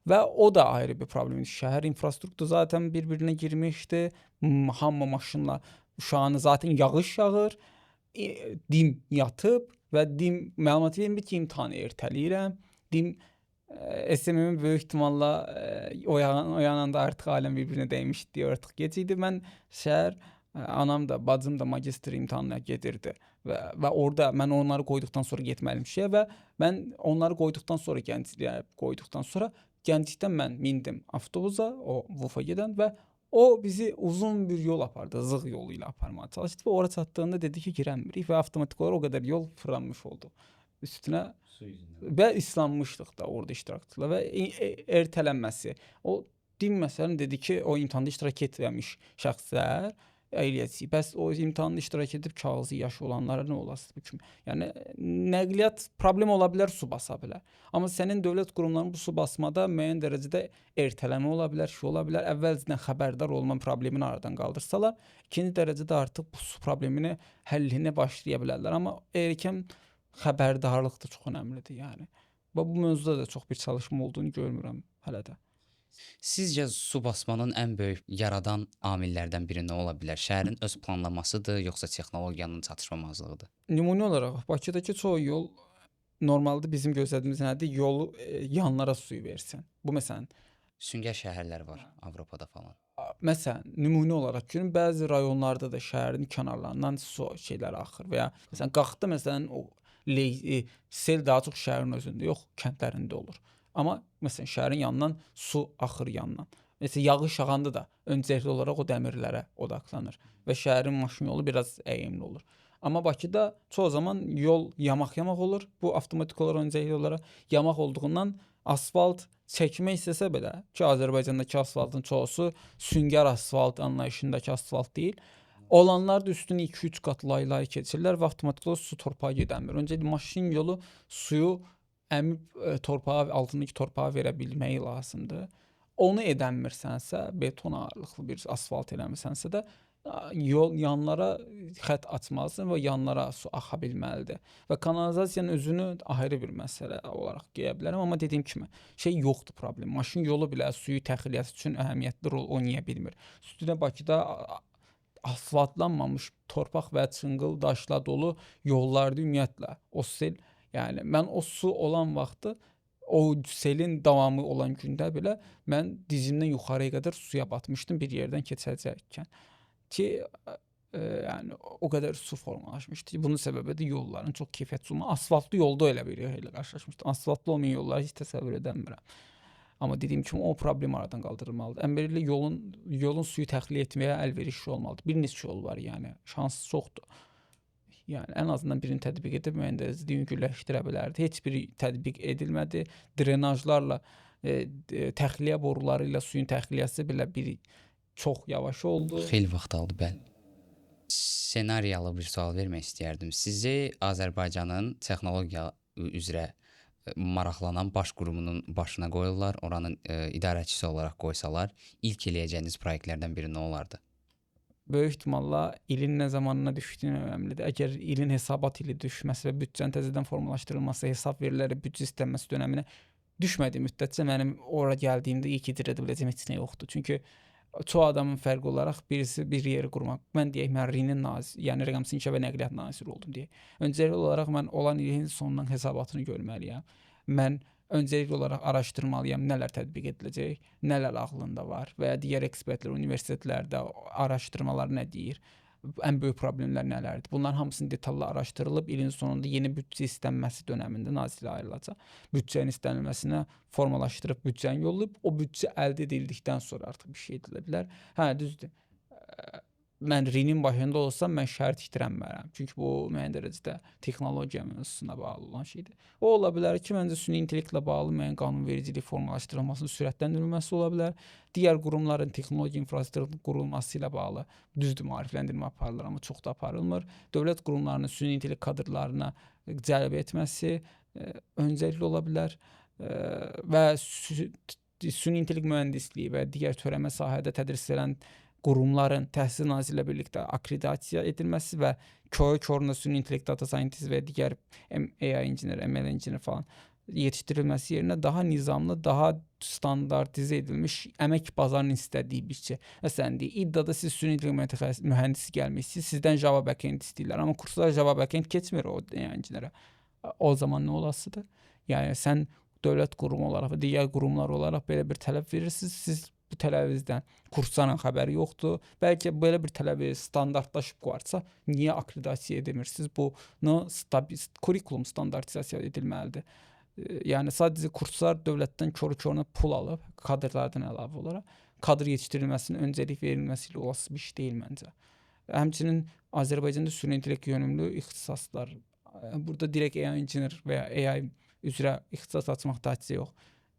Və o da ayrı bir problem idi. Şəhər infrastrukturu zaten bir-birinə girmişdi. Hamı maşınla uşağını zaten yağış yağır. Dim yatıb və dim məlumat vermir ki, imtahanı ertələyirəm. Dim SMM böyük ihtimalla oyananda artıq aləm bir-birinə dəymişdi deyə artıq gec idi. Mən şəhər anam da, bacım da magistr imtahanına gedirdi və orada mən onları qoyduqdan sonra getməliymişəm və mən onları qoyduqdan sonra Gənclikdən mən mindim avtobusa, o Vufa gedən və o bizi uzun bir yol apardı, Zığ yolu ilə aparmağa çalışdı və ora çatdığında dedi ki, girəmirik və avtomatik olaraq o qədər yol fırlanmış oldu üstünə və islanmışdıq da orada iştirakçılar və ertələnməsi. O din məsələn dedi ki, o imtahanda iştirak etməmiş şəxslər eləyəcək. Bəs o imtahanda iştirak edib kağızı yaş olanlara nə olası bu kimi? Yəni nəqliyyat problem ola bilər, su basa bilər. Amma sənin dövlət qurumlarının bu su basmada müəyyən dərəcədə ertələmə ola bilər, şey ola bilər. Əvvəlcədən xəbərdar olma problemini aradan qaldırsalar, ikinci dərəcədə artıq bu su problemini həllinə başlaya bilərlər. Amma erkən xəbərdarlıq da çox önəmlidir yəni. Və bu mövzuda da çox bir çalışma olduğunu görmürəm hələ də. Sizcə su basmanın ən böyük yaradan amillərdən biri nə ola bilər? Şəhərin öz planlamasıdır, yoxsa texnologiyanın çatışmamazlığıdır? Nümunə olaraq Bakıdakı çoxu yol normalda bizim gözlədiyimiz nədir? Yolu yanlara suyu versin. Bu məsələn Süngər şəhərlər var Avropada falan. məsələn nümunə olaraq görün bəzi rayonlarda da şəhərin kənarlarından su şeyləri axır və ya məsələn Qaxda məsələn o sel daha çox şəhərin özündə yox, kəndlərində olur. Amma məsələn şəhərin yanından su axır yandan. Məsələn yağış yağanda da öncəlikli olaraq o dəmirlərə odaqlanır və şəhərin maşın yolu biraz əyimli olur. Amma Bakıda çoxu zaman yol yamaq olur. Bu avtomatik olaraq öncəlikli olaraq yamaq olduğundan asfalt çəkmək istəsə belə ki, Azərbaycandakı asfaltın çoxusu süngər asfalt anlayışındakı asfalt deyil. Olanlar da üstünü 2-3 qat lay keçirlər və avtomatik olaraq su torpağa gedəmir. Öncəliklə maşın yolu suyu əmib torpağa, altındakı torpağa verə bilməyi lazımdır. Onu edəmirsənsə, beton ağırlıqlı bir asfalt eləmirsənsə də yol yanlara xətt açmalısan və yanlara su axa bilməlidir. Və kanalizasiyanın özünü ayrı bir məsələ olaraq qeyə bilərəm, amma dediyim kimi şey yoxdur problem. Maşın yolu belə suyu təxliyəsi üçün əhəmiyyətli rol oynaya bilmir. Üstünə Bakıda asfaltlanmamış torpaq və çınqıl daşla dolu yollarda ümumiyyətlə o sel, yəni mən o su olan vaxtı o selin davamı olan gündə belə mən dizimdən yuxarıya qədər suya batmışdım bir yerdən keçəcəykən. Ki yəni o qədər su formalaşmışdı. Bunun səbəbi də yolların çox keyfiyyətsiz olması. Asfaltlı yolda elə bir yerlə qarşılaşmışdım. Asfaltlı olmayan yolları heç təsəvvür edəmirəm. Amma dediyim kimi o problem aradan qaldırılmalıdır. Əməlli yolun suyu təxliyə etməyə əlverişli olmalıdır. Bir neçə yol var, yəni şans çoxdur. Yəni ən azından birini tətbiq edib müəyyən dərəcədə yüngülləşdirə bilərdi. Heç biri tətbiq edilmədi. Drenajlarla, təxliyə boruları ilə suyun təxliyəsi belə bir çox yavaş oldu. Xeyli vaxt aldı, bəli. Senariyalı bir sual vermək istəyərdim. Sizi Azərbaycanın texnologiya üzrə maraqlanan baş qurumunun başına qoyurlar, oranın idarəçisi olaraq qoysalar, ilk eləyəcəyiniz proyektlərdən biri nə olardı? Böyük ehtimalla ilin nə zamanına düşdüyü önəmlidir. Əgər ilin hesabat ili düşməsi və büdcənin təzədən formalaşdırılması, hesab veriləri büdcə istənməsi dönəminə düşmədiyi müddətcə mənim ora gəldiyimdə ilk icra edə biləcəyim heç nə yoxdur. Çünki çoxu adamın fərqi olaraq birisi bir yeri qurmaq. Mən deyək, mən RİN-in naziri, yəni rəqəmsal inkişaf və nəqliyyat naziri oldum deyək. Öncəlikli olaraq mən olan ilin sonundan hesabatını görməliyəm. Mən öncəlikli olaraq araşdırmalıyam, nələr tətbiq ediləcək, nələr ağlında var və ya digər ekspertlər, universitetlərdə araşdırmalar nə deyir, ən böyük problemlər nələrdir. Bunların hamısının detallı araşdırılıb, ilin sonunda yeni büdcə istənməsi dönəmində nazirliyə ayrılacaq. Büdcənin istənilməsinə formalaşdırıb büdcəni yollayıb, o büdcə əldə edildikdən sonra artıq bir şey edilə bilər. Hə, düzdür. mən RIN-in başında olsam mən şəhər tikdirənmərəm. Çünki bu müəyyən dərəcədə texnologiya mövzusuna bağlı olan şeydir. O ola bilər ki, məncə süni intellektlə bağlı müəyyən qanunvericilik formalaşdırılmasının sürətləndirilməsi ola bilər. Digər qurumların texnologiya infrastrukturunun qurulması ilə bağlı düzdür maarifləndirmə aparılır, amma çox da aparılmır. Dövlət qurumlarının süni intellekt kadrlarına cəlb etməsi öncəlikli ola bilər və süni intellekt mühəndisliyi və digər törəmə sahədə tədris edən qurumların Təhsil Nazirliyi ilə birlikdə akkreditasiya edilməsi və köy-körünə süni intellekt data scientist və digər AI engineer, ML engineer falan yetişdirilməsi yerinə daha nizamlı, daha standartize edilmiş əmək bazarının istədiyi bir şey. Məsələn, İDDA-da siz süni intellekt mühəndisi gəlmişsiniz, sizdən Java backend istəyirlər, amma kurslar Java backend keçmir o engineerə. O zaman nə olasıdır? Yəni sən dövlət qurumu olaraq və digər qurumlar olaraq belə bir tələb verirsiniz, siz bu tələbinizdən kursların xəbəri yoxdur. Bəlkə belə bir tələbi standartlaşıb varsa, niyə akkreditasiya edemirsiniz? Bunu kurikulum standartizasiya edilməlidir. Yəni sadəcə kurslar dövlətdən körü-körünə pul alıb, kadrlardan əlavə olaraq kadr yetişdirilməsinin öncəlik verilməsi ilə olası bir iş deyil məncə. Həmçinin Azərbaycanda süni intellekt yönümlü ixtisaslar, burada direkt AI engineer və ya AI üzrə ixtisas açmaq təhsil yox.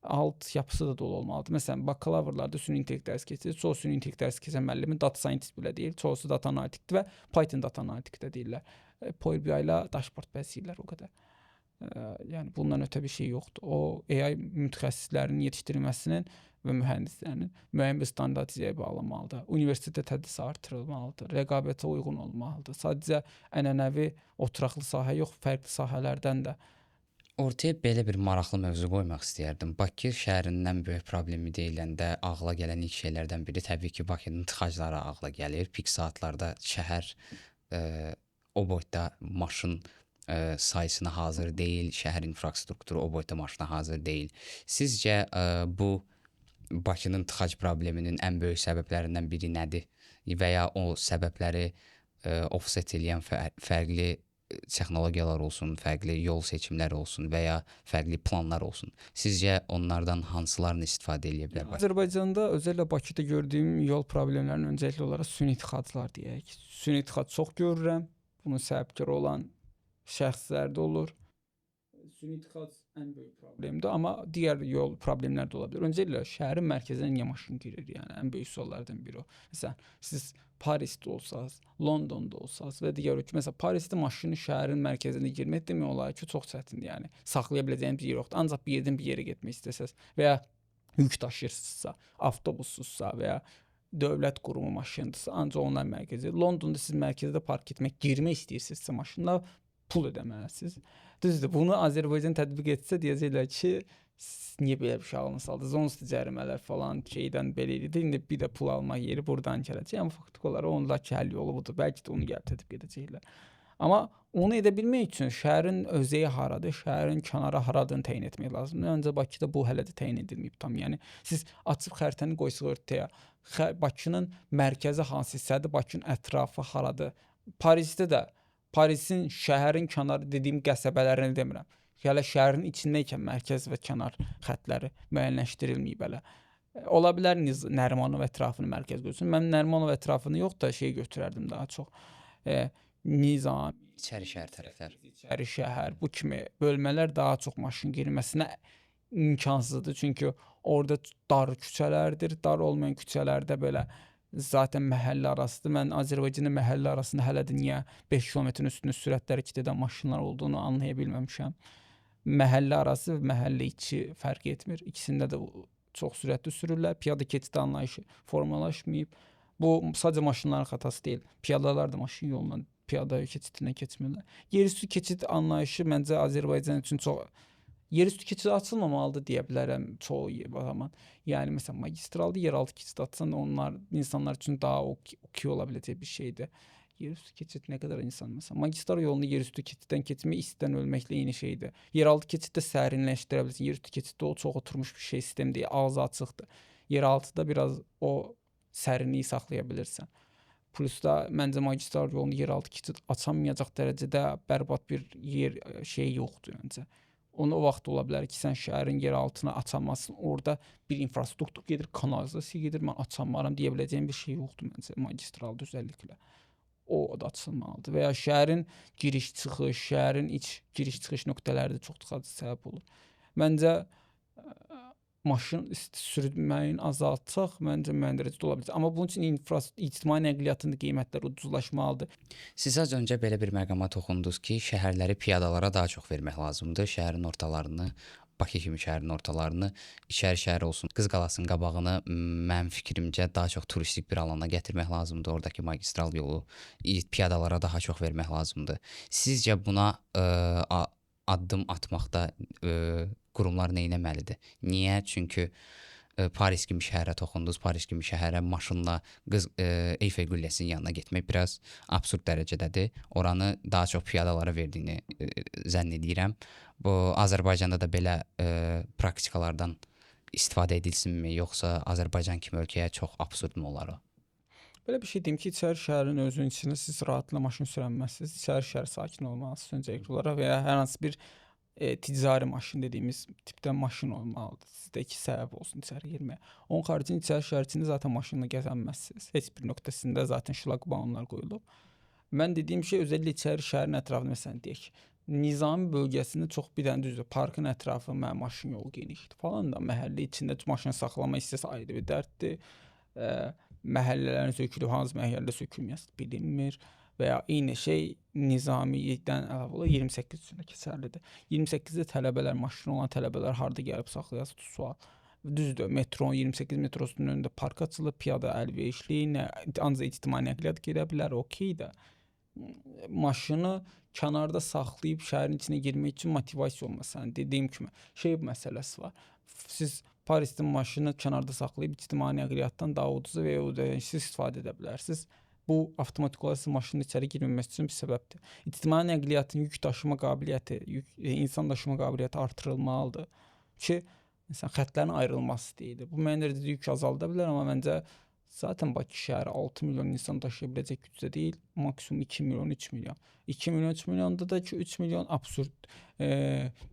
Alt yapısı da dolu olmalıdır. Məsələn, bakalavrlarda süni intellekt dərsi keçir. Çoxu süni intellekt dərsi keçən müəllimi data scientist belə deyil. Çoxusu data analitikdir və Python data analitik də deyirlər. Power BI ilə dashboard bəzəyirlər o qədər. Yəni bundan ötə bir şey yoxdur. O AI mütəxəssislərinin yetişdirilməsinin və mühəndislərinin müəyyən bir standartizaya bağlanmalıdır. Universitetdə tədris artırılmalıdır. Rəqabətə uyğun olmalıdır. Sadəcə ənənəvi oturaqlı sahə yox, fərqli sahələrdən də. Ortaya belə bir maraqlı mövzu qoymaq istəyərdim. Bakı şəhərinin ən böyük problemi deyiləndə ağla gələn ilk şeylərdən biri təbii ki, Bakının tıxacları ağla gəlir. Pik saatlarda şəhər o boyda maşın sayısına hazır deyil, şəhər infrastrukturu o boyda maşına hazır deyil. Sizcə bu Bakının tıxac probleminin ən böyük səbəblərindən biri nədir? Və ya o səbəbləri offset edən fərqli texnologiyalar olsun, fərqli yol seçimləri olsun və ya fərqli planlar olsun. Sizcə onlardan hansılarını istifadə edə bilər? Azərbaycanda, özəllə Bakıda gördüyüm yol problemlərinin öncəlikli olaraq süni tıxaclar deyək. Süni tıxac çox görürəm. Bunun səbəbkarı olan şəxslər də olur. Süni tıxac ən böyük problemdir, amma digər yol problemlər də ola bilər. Öncəliklə şəhərin mərkəzinə niyə maşın girir? Yəni ən böyük suallardan biri o. Məsələn, siz Parisdə olsanız, Londonda olsanız və digər ölkə, məsələn, Parisdə maşını şəhərin mərkəzinə girmək demək olar ki, çox çətindir. Yəni saxlaya biləcəyiniz bir yer yoxdur. Ancaq bir yerdən bir yerə getmək istəsəz və ya yük daşıyırsınızsa, avtobussunuzsa və ya dövlət qurumu maşınıdırsa, ancaq onlar mərkəzi. Londonda siz mərkəzdə park etmək, girmək istəyirsinizsə maşınla pul ödəməlisiniz. Düzdür, bunu Azərbaycan tətbiq etsə deyəcəklər ki, niyə belə bir şey almısınız? Onsuz cərimələr falan şeydən belə idi. İndi bir də pul almaq yeri buradan gələcək. Amma faktiki olaraq ondakı həll yolu budur. Bəlkə də onu gəlib tətbiq edəcəklər. Amma onu edə bilmək üçün şəhərin özəyi haradır, şəhərin kənarı haradığını təyin etmək lazımdır. Öncə Bakıda bu hələ də təyin edilməyib tam. Yəni siz açıb xəritəni qoysuq ortaya. Bakının mərkəzi hansı hissədir, Bakının ətrafı haradır? Parisdə də Parisin şəhərin kənarı dediyim qəsəbələrini demirəm. Hələ şəhərin içindəykən mərkəz və kənar xəttləri müəyyənləşdirilməyib hələ. Ola bilər Nərimanov ətrafını mərkəz qoysun. Mən Nərimanov ətrafını yox da şey götürərdim daha çox. Nizam, İçəri şəhər tərəflər. İçəri şəhər, bu kimi bölmələr daha çox maşın girməsinə imkansızdır. Çünki orada dar küçələrdir. Dar olmayan küçələrdə belə zaten məhəllə arasıdır. Mən Azərbaycanda məhəllə arasında hələ də niyə 5 kilometrin üstündə sürətləri qət edən maşınlar olduğunu anlaya bilməmişəm. Məhəllə arası və məhəllə içi fərq etmir. İkisində də çox sürətli sürürlər. Piyada keçid anlayışı formalaşmayıb. Bu sadəcə maşınların xətası deyil. Piyadalar da maşın yolundan piyada keçidindən keçmirlər. Yerüstü keçid anlayışı məncə Azərbaycan üçün çox yerüstü keçid açılmamalıdır deyə bilərəm çoğu zaman. Yəni məsələn magistralda yeraltı keçid açsan onlar insanlar üçün daha okey ola biləcək bir şeydir. Yerüstü keçid nə qədər insan məsələn magistral yolunu yerüstü keçiddən keçmək istidən ölməklə eyni şeydir. Yeraltı keçiddə sərinləşdirə bilirsən. Yerüstü keçiddə o çox oturmuş bir şey sistem deyil, ağzı açıqdır. Yeraltıda biraz o sərinliyi saxlaya bilirsən. Plus da məncə magistral yolunu yeraltı keçid açamayacaq dərəcədə bərbad bir yer şey yoxdur məncə. Onu o vaxt ola bilər ki, sən şəhərin yer altına açamazsın. Orada bir infrastruktur gedir, kanalizasiya gedir. Mən açamaram deyə biləcəyim bir şey yoxdur məncə magistralda özəlliklə. O da açılmalıdır və ya şəhərin giriş-çıxış, şəhərin iç giriş-çıxış nöqtələri də çox tıxac səbəb olur. Məncə maşın sürməyin azaltsaq, məncə müəyyən dərəcədə ola bilər. Amma bunun üçün ictimai nəqliyyatın qiymətləri ucuzlaşmalıdır. Siz az öncə belə bir məqama toxundunuz ki, şəhərləri piyadalara daha çox vermək lazımdır. Şəhərin ortalarını, Bakı kimi şəhərin ortalarını, içəri şəhər olsun, Qız Qalasının qabağını mənim fikrimcə daha çox turistik bir alana gətirmək lazımdır. Oradakı magistral yolu piyadalara daha çox vermək lazımdır. Sizcə buna addım atmaqda qurumlar nə etməlidir? Niyə? Çünki Paris kimi şəhərə toxundunuz. Paris kimi şəhərə maşınla Eyfel qülləsinin yanına getmək biraz absurd dərəcədədir. Oranı daha çox piyadalara verdiyini zənn edirəm. Bu Azərbaycanda da belə praktikalardan istifadə edilsinmi, yoxsa Azərbaycan kimi ölkəyə çox absurdmu olar o? Belə bir şey deyim ki, içəri şəhərin özünün içində siz rahatla maşın sürə bilməzsiniz. İçəri şəhər sakin olmalısınız öncəlikli olaraq və ya hər hansı bir ticari maşın dediyimiz tipdən maşın olmalıdır. Sizdə 2 səbəb olsun içəri girməyə. Onun xaricində içəri şəhər içində zaten maşınla gəzə bilməzsiniz. Heç bir nöqtəsində zaten şlaqbaumlar qoyulub. Mən dediyim şey özəlliklə içəri şəhərin ətrafında məsələn deyək. Nizami bölgəsində çox bir dənə düzdür. Parkın ətrafı mənim maşın yolu genişdir falan da məhəllə içində maşın saxlama hissəsi ayrı bir dərddir. Məhəllələrin sökülüb, hansı məhəllədə sökülməyəsi bilinmir və ya eyni şey Nizamidən əlavə olaraq 28 üçün də keçərlidir. 28-də tələbələr, maşını olan tələbələr harda gəlib saxlayasıdır sual. Düzdür, metronun 28 metrosunun önündə park açılıb, piyada əlverişli, ancaq ictimai nəqliyyat gedə bilər, okey də. Maşını kənarda saxlayıb şəhərin içinə girmək üçün motivasiya olmasa, dediyim kimi şey məsələsi var. Siz Parisdə maşını kənarda saxlayıb ictimai nəqliyyatdan daha ucuza və ya ödənişsiz istifadə edə bilərsiniz. Bu avtomatik olaraq sizin maşının içəri girməməsi üçün bir səbəbdir. İctimai nəqliyyatın yük daşıma qabiliyyəti, insan daşıma qabiliyyəti artırılmalıdır ki, məsələn, xəttlərin ayrılması deyilir. Bu müəyyən dərəcədə yük azalda bilər, amma məncə zaten Bakı şəhəri 6 milyon insan daşıya biləcək gücdə deyil, maksimum 2 milyon, 3 milyon. 2 milyon, 3 milyonda da ki 3 milyon absurd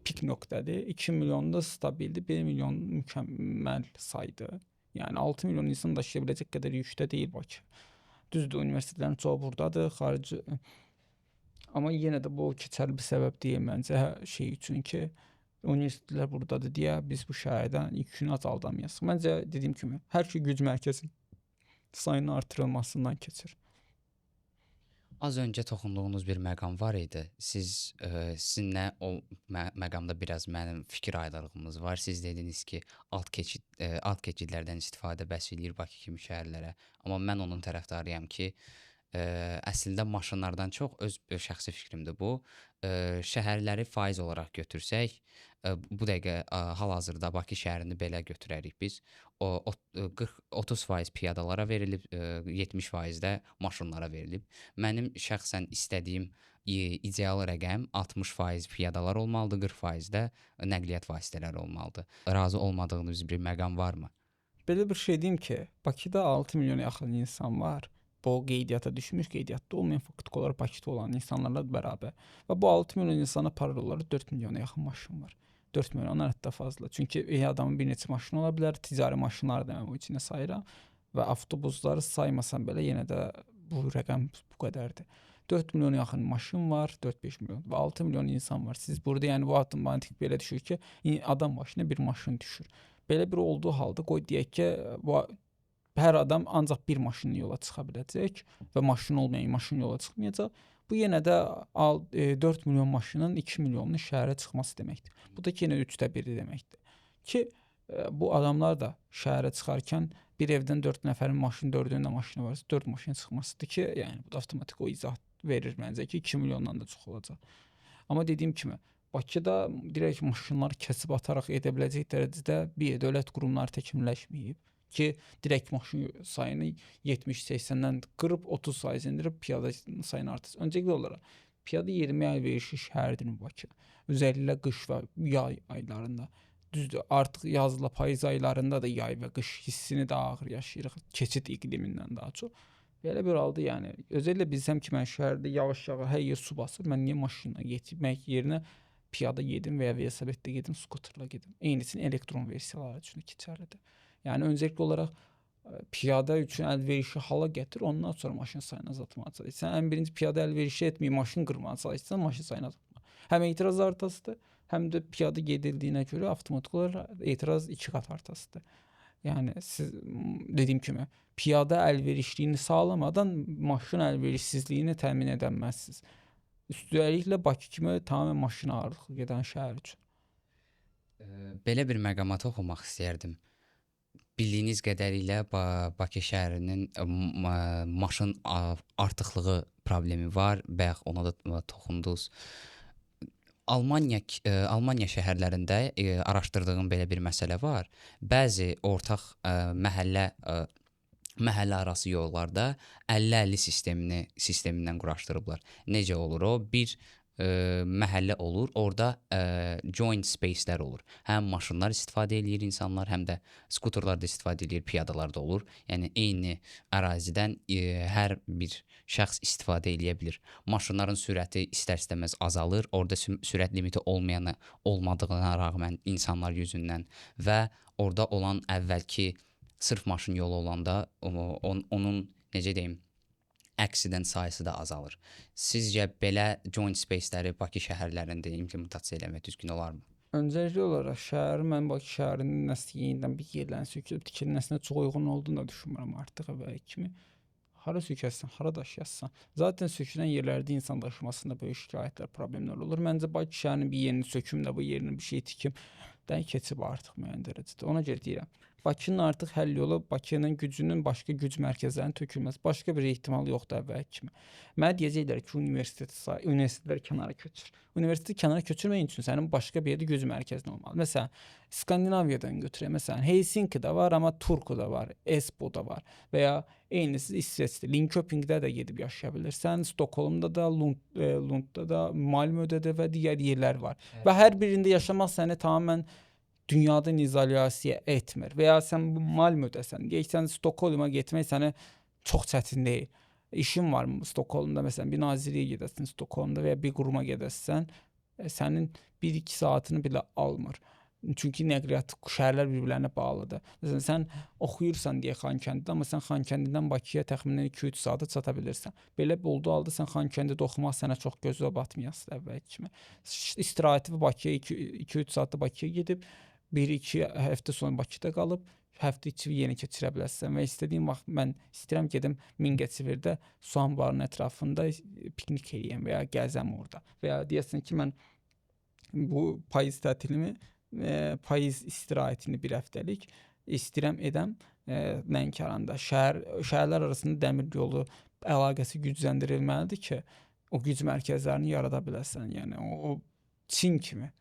pik nöqtədir. 2 milyon da stabildir, 1 milyon mükəmməl saydır. Yəni 6 milyon insan daşıya biləcək qədər yükdə deyil Bakı. Düzdür, universitetlərin çoxu burdadır, xarici. Amma yenə də bu keçərli bir səbəb deyil məncə şey üçün ki, universitetlər burdadır deyə biz bu şəhərdən yükünü azaldamayız. Məncə dediyim kimi, hər şey güc mərkəzi sayının artırılmasından keçir. Az öncə toxunduğunuz bir məqam var idi. Sizinlə o məqamda biraz mənim fikir ayrılığımız var. Siz dediniz ki, alt keçidlərdən istifadə bəs eləyir Bakı kimi şəhərlərə. Amma mən onun tərəfdarıyam ki, əslində maşınlardan çox öz şəxsi fikrimdir bu. Şəhərləri faiz olaraq götürsək, bu dəqiqə hal-hazırda Bakı şəhərini belə götürərik biz. 30% piyadalara verilib, 70% də maşınlara verilib. Mənim şəxsən istədiyim ideal rəqəm 60% piyadalar olmalıdır, 40% də nəqliyyat vasitələri olmalıdır. Razı olmadığınız bir məqam varmı? Belə bir şey deyim ki, Bakıda 6 milyona yaxın insan var. Bu qeydiyyata düşmüş, qeydiyyatda olmayan faktiki olaraq Bakıda olan insanlarla bərabər. Və bu 6 milyon insana paralel olaraq 4 milyona yaxın maşın var. 4 milyondan hətta fazla. Çünki adamın bir neçə maşını ola bilər, ticari maşınları da mən o içinə sayıram və avtobusları saymasam belə yenə də bu rəqəm bu qədərdir. 4 milyona yaxın maşın var, 4-5 milyon və 6 milyon insan var. Siz burada yəni bu avtomatik belə düşür ki, adam başına bir maşın düşür. Belə bir olduğu halda qoy deyək ki, bu hər adam ancaq bir maşınla yola çıxa biləcək və maşın olmayan maşın yola çıxmayacaq. Bu yenə də 4 milyon maşının 2 milyonun şəhərə çıxması deməkdir. Bu da ki, yenə 1/3 deməkdir. Ki, bu adamlar da şəhərə çıxarkən bir evdən 4 nəfərin maşını, 4-ünün də maşını varsa 4 maşın çıxmasıdır ki, yəni bu da avtomatik o izah verir məncə ki, 2 milyondan da çox olacaq. Amma dediyim kimi, Bakıda direkt maşınları kəsib ataraq edə biləcək dərəcədə bir dövlət qurumları təkmilləşməyib ki, direkt maşın sayını 70-80-dən qırıb 30% endirib piyada sayını artırsın. Öncəliklə olaraq piyada yeriməyə əlverişli şəhərdir Bakı. Özəlliklə qış və yay aylarında. Düzdür, artıq yazla payız aylarında da yay və qış hissini daha ağır yaşayırıq, keçid iqlimindən daha çox. Belə bir halda yəni özəlliklə bilsəm ki, mən şəhərdə yavaş-yavaş hər yer su basır, mən niyə maşınla getmək yerinə piyada gedim veya velosipedlə gedim, skuterla gedim. Eynisini elektron versiyaları üçün də keçərlidir. Yəni öncelikli olaraq piyada üçün əlverişli hala gətir, ondan sonra maşın sayını azaltmağa çalış. Sən ən birinci piyada əlverişli etməyib maşın qırmağa çalışsan, maşın sayını azaltma. Həm etiraz artasıdır, həm də piyada gedildiyinə görə avtomatik olaraq etiraz 2 qat artasıdır. Yəni siz dediyim kimi piyada əlverişliyini sağlamadan maşın əlverişsizliyini təmin edə bilməzsiniz. Üstəliklə Bakı kimi tamamilə maşın ağırlıqlı gedən şəhər üçün. Belə bir məqama toxunmaq istəyərdim. Bildiyiniz qədərilə Bakı şəhərinin maşın artıqlığı problemi var. Bayaq ona da toxundunuz. Almaniya şəhərlərində araşdırdığım belə bir məsələ var. Bəzi ortaq məhəllə arası yollarda 50-50 sistemindən quraşdırıblar. Necə olur o? Bir məhəllə olur, orada joint space'lər olur. Həm maşınlar istifadə edir insanlar, həm də skuterlar da istifadə edir, piyadalar da olur. Yəni eyni ərazidən hər bir şəxs istifadə edə bilər. Maşınların sürəti istər-istəməz azalır. Orada sürət limiti olmadığına rəğmən insanlar yüzündən və orada olan əvvəlki sırf maşın yolu olanda onun necə deyim, accident sayısı da azalır. Sizcə belə joint space'ləri Bakı şəhərlərində implementasiya eləmək düzgün olarmı? Öncəlikli olaraq mən Bakı şəhərinin nəsə yenidən bir yerlərin sökülüb tikilməsinə çox uyğun olduğunu da düşünmürəm artıq əvvəlki kimi. Hara sökəsən, hara daşıyasın. Zaten sökülən yerlərdə insan daşımasında böyük şikayətlər, problemlər olur. Məncə Bakı şəhərinin bir yerini söküm də bu yerini bir şey tikim dən keçib artıq müəyyən dərəcədə. Ona görə deyirəm. Bakının artıq həll yolu Bakının gücünün başqa güc mərkəzlərinin tökülməsi. Başqa bir ehtimal yoxdur əvvəlki kimi. Mənə deyəcəklər ki, universitetlər kənara köçür. Universiteti kənara köçürmək üçün sənin başqa bir yerdə güc mərkəzin olmalı. Məsələn, Skandinaviyadan götürək. Məsələn, Helsinki-də var, amma Turku-da var, Esbo-da var və ya eynisi İsveçdə, Linköpingdə də gedib yaşaya bilirsən, Stokholmda da, Lundda da, Malmödə də və digər yerlər var. Evet. Və hər birində yaşamaq səni tamamilə dünyadan izolyasiya etmir. Və ya sən Malmödəsən, deyirsən Stokholma getmək sənə çox çətin deyil. İşin var mı Stokholmda, məsələn bir nazirliyə gedəsən Stokholmda və ya bir quruma gedəsən, sənin 1-2 saatını belə almır. Çünki nəqliyyat şəhərlər bir-birlərinə bağlıdır. Məsələn sən oxuyursan deyə Xankəndidə, amma sən Xankəndidən Bakıya təxminən 2-3 saata çata bilirsən. Belə olduğu halda sən Xankəndidə oxumaq sənə çox gözə batmayasın əvvəlki kimi. İstirahəti Bakıya 2-3 saatda Bakıya gedib 1-2 həftə sonra Bakıda qalıb, həftə içi yeni keçirə bilərsən və istədiyim vaxt mən istəyirəm gedim Mingəçevirdə su anbarının ətrafında piknik eləyəm və ya gəzəm orada. Və ya deyəsən ki, mən bu payız tətilimi, payız istirahətini bir həftəlik istəyirəm edəm Lənkəranda. Şəhərlər arasında dəmir yolu əlaqəsi gücləndirilməlidir ki, o güc mərkəzlərini yarada biləsən. Yəni o Çin kimi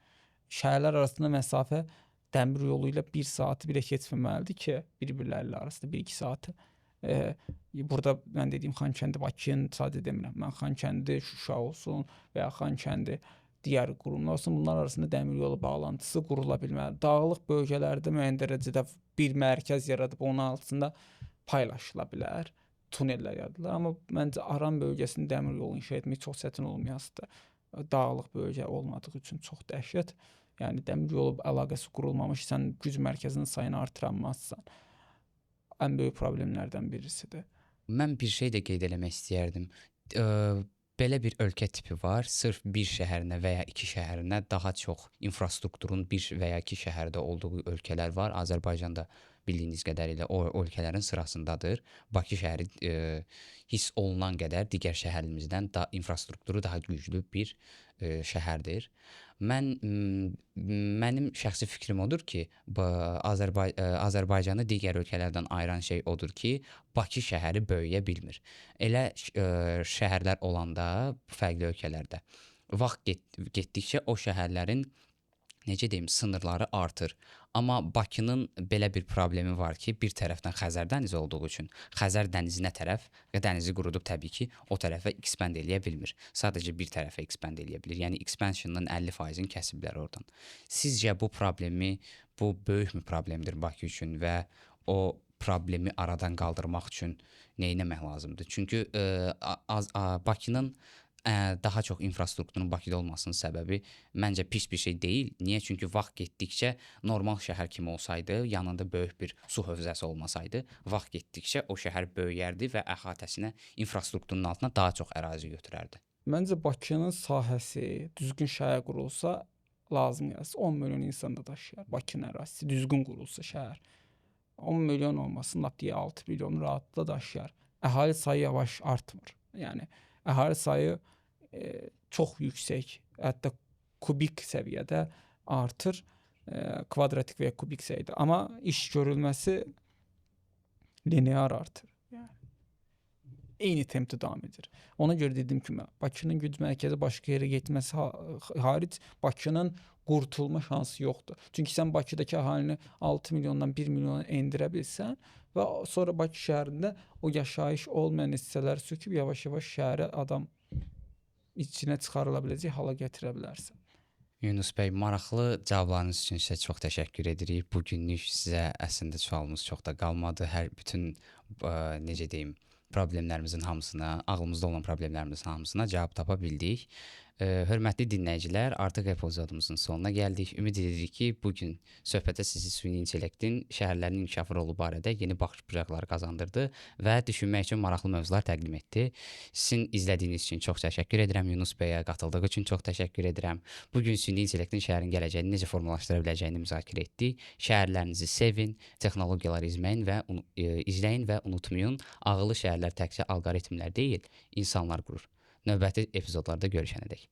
şəhərlər arasında məsafə dəmir yolu ilə 1 saatı belə keçməməlidir ki, bir-birləri arasında 1-2 saatı. Burada mən dediyim Xankəndi, Bakıya sadə demirəm. Mən Xankəndi, Şuşa olsun və ya Xankəndi digər qurumlar olsun, bunlar arasında dəmir yolu bağlantısı qurula bilməlidir. Dağlıq bölgələrdə müəyyən dərəcədə bir mərkəz yaradıb onun altında paylaşıla bilər, tunellər yaradılır. Amma məncə Aran bölgəsində dəmir yolu inşa etmək çox çətin olmayasıdır. Dağlıq bölgə olmadığı üçün çox dəhşət. Yəni dəmir yolu əlaqəsi qurulmamış, sən güc mərkəzinin sayını artıramazsan. Ən böyük problemlərdən birisidir. Mən bir şey də qeyd eləmək istəyərdim. Belə bir ölkə tipi var. Sırf bir şəhərinə və ya 2 şəhərinə daha çox infrastrukturun 1 və ya 2 şəhərdə olduğu ölkələr var. Azərbaycanda bildiyiniz qədərilə o ölkələrin sırasındadır. Bakı şəhəri hiss olunan qədər digər şəhərlərimizdən infrastrukturu daha güclü bir şəhərdir. Mənim şəxsi fikrim odur ki, Azərbaycanı digər ölkələrdən ayıran şey odur ki, Bakı şəhəri böyüyə bilmir. Elə şəhərlər olanda fərqli ölkələrdə vaxt getdikcə o şəhərlərin necə deyim, sınırları artır. Amma Bakının belə bir problemi var ki, bir tərəfdən Xəzər dənizi olduğu üçün Xəzər dənizinə tərəf və dənizi qurudub təbii ki, o tərəfə expand eləyə bilmir. Sadəcə bir tərəfə expand eləyə bilir. Yəni expansion'ın 50%-ni kəsiblər oradan. Sizcə bu problemi, bu böyükmü problemdir Bakı üçün və o problemi aradan qaldırmaq üçün nə etmək lazımdır? Çünki Bakının daha çox infrastrukturun Bakıda olmasının səbəbi məncə pis bir şey deyil. Niyə? Çünki vaxt getdikcə normal şəhər kimi olsaydı, yanında böyük bir su hövzəsi olmasaydı, vaxt getdikcə o şəhər böyüyərdi və əhatəsinə infrastrukturun altına daha çox ərazi götürərdi. Məncə Bakının sahəsi düzgün şəhər qurulsa lazım gəlsə 10 milyon insan da daşıyar. Bakının ərazisi düzgün qurulsa şəhər 10 milyon olmasın, lap deyə 6 milyon rahatlıqla daşıyar. Əhali sayı yavaş artmır. Yəni əhali sayı çox yüksək, hətta kubik səviyyədə artır, kvadratik və ya kubik səviyyədə. Amma iş görülməsi linear artır. Yəni eyni tempdə davam edir. Ona görə dedim ki, Bakının güc mərkəzi başqa yerə getməsi haric Bakının qurtulma şansı yoxdur. Çünki sən Bakıdakı əhalini 6 milyondan 1 milyona endirə bilsən və sonra Bakı şəhərində o yaşayış olmayan hissələri söküb yavaş-yavaş şəhərə adam içinə çıxarıla biləcək hala gətirə bilərsən. Yunus bəy, maraqlı cavablarınız üçün sizə çox təşəkkür edirik. Bu günlük sizə əslində sualımız çox da qalmadı. Bütün necə deyim, problemlərimizin hamısına, ağlımızda olan problemlərimizin hamısına cavab tapa bildik. Hörmətli dinləyicilər, artıq epizodumuzun sonuna gəldik. Ümid edirik ki, bugün söhbətə sizi süni intellektin şəhərlərin inkişafı rolu barədə yeni baxış bucaqları qazandırdı və düşünmək üçün maraqlı mövzular təqdim etdi. Sizin izlədiyiniz üçün çox təşəkkür edirəm. Yunus bəyə qatıldığı üçün çox təşəkkür edirəm. Bugün süni intellektin şəhərin gələcəyini necə formalaşdıra biləcəyini müzakirə etdik. Şəhərlərinizi sevin, texnologiyaları izləyin və unutmayın, ağıllı şəhərlər təkcə alqoritmlər deyil, insanlar qurur. Növbəti epizodlarda görüşənədək.